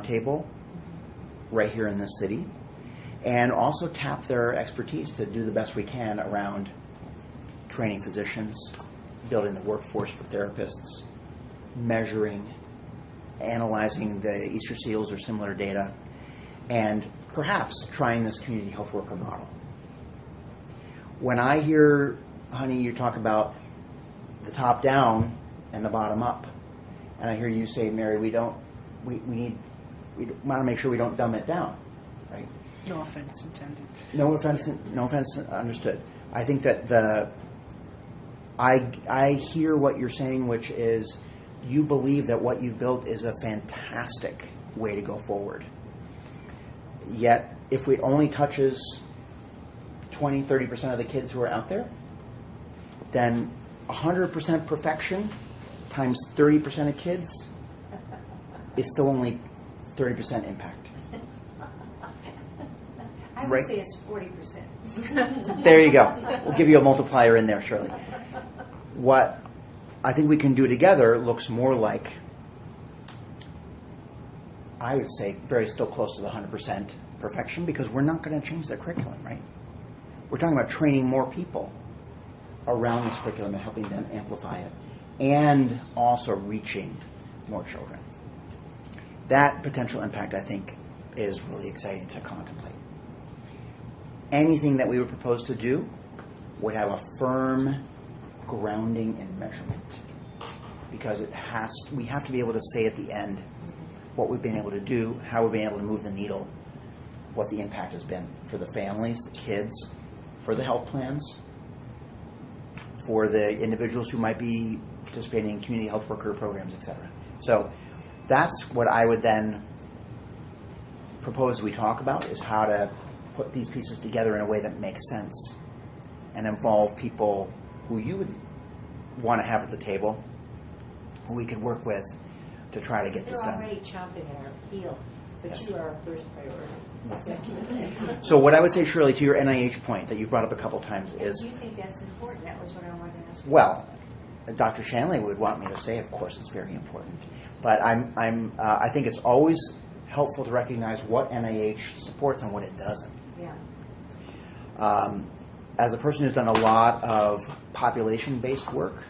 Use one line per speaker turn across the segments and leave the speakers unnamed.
table right here in this city, and also tap their expertise to do the best we can around training physicians, building the workforce for therapists, measuring, analyzing the Easter seals or similar data, and perhaps trying this community health worker model. When I hear, honey, you talk about the top down and the bottom up, and I hear you say, Mary, we want to make sure we don't dumb it down, right?
No offense intended.
No offense understood. I think that I hear what you're saying, which is you believe that what you've built is a fantastic way to go forward. Yet, if it only touches 20, 30% of the kids who are out there, then 100% perfection times 30% of kids is still only 30% impact.
I would say it's 40%.
There you go. We'll give you a multiplier in there, Shirley. What I think we can do together looks more like, I would say, very still close to the 100% perfection, because we're not going to change the curriculum, right? We're talking about training more people around this curriculum and helping them amplify it, and also reaching more children. That potential impact, I think, is really exciting to contemplate. Anything that we would propose to do would have a firm grounding in measurement, because we have to be able to say at the end what we've been able to do, how we've been able to move the needle, what the impact has been for the families, the kids, for the health plans, for the individuals who might be participating in community health worker programs, etc. So that's what I would then propose we talk about, is how to put these pieces together in a way that makes sense and involve people who you would want to have at the table, who we could work with to try to get this done.
They're already chomping at our heel, but yes. You are our first priority.
So what I would say, Shirley, to your NIH point that you've brought up a couple times is...
Do you think that's important? That was what I wanted to ask you.
Well, Dr. Shanley would want me to say, of course, it's very important. But I think it's always helpful to recognize what NIH supports and what it doesn't.
Yeah.
As a person who's done a lot of population-based work,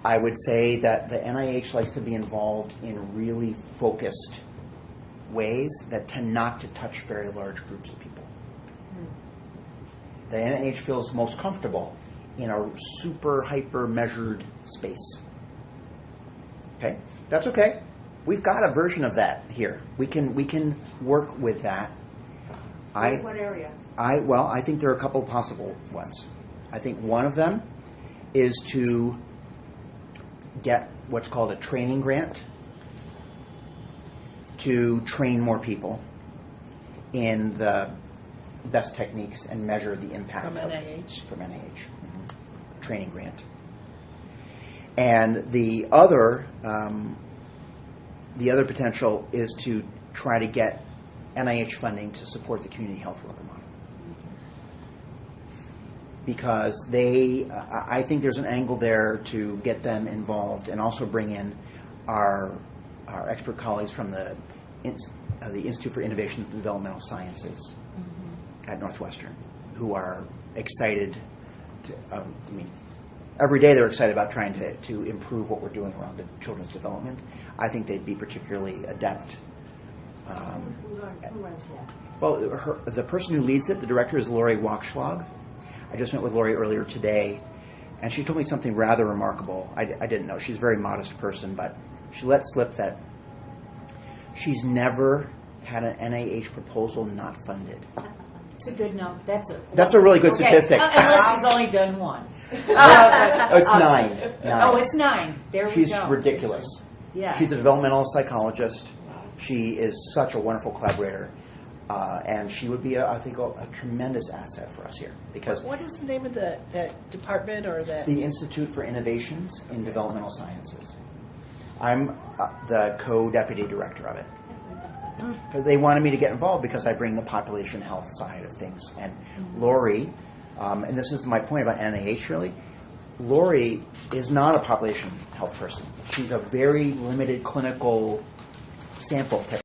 I would say that the NIH likes to be involved in really focused ways that tend not to touch very large groups of people. The NIH feels most comfortable in a super hyper measured space. Okay? That's okay. We've got a version of that here. We can work with that.
What area?
I think there are a couple possible ones. I think one of them is to get what's called a training grant to train more people in the best techniques and measure the impact
from NIH.
From NIH. Mm-hmm. Training grant. And the other potential is to try to get NIH funding to support the community health worker model. Because I think there's an angle there to get them involved and also bring in our expert colleagues from the Institute for Innovation and Developmental Sciences at Northwestern, who are excited to, every day they're excited about trying to improve what we're doing around children's development. I think they'd be particularly adept.
Who runs that?
Well, the person who leads it, the director, is Lori Wachschlag. I just met with Lori earlier today, and she told me something rather remarkable. I didn't know. She's a very modest person, but she let slip that she's never had an NIH proposal not funded.
It's a good number.
That's a really good statistic.
Unless she's only done one.
Oh, it's nine.
Oh, it's 9. There we go.
She's ridiculous.
Yeah.
She's a developmental psychologist. She is such a wonderful collaborator. And she would be, I think, a tremendous asset for us here. Because
what is the name of that department or that?
The Institute for Innovations in Developmental Sciences. I'm the co-deputy director of it. Because they wanted me to get involved because I bring the population health side of things. And Lori, and this is my point about NIH really, Lori is not a population health person. She's a very limited clinical sample technique.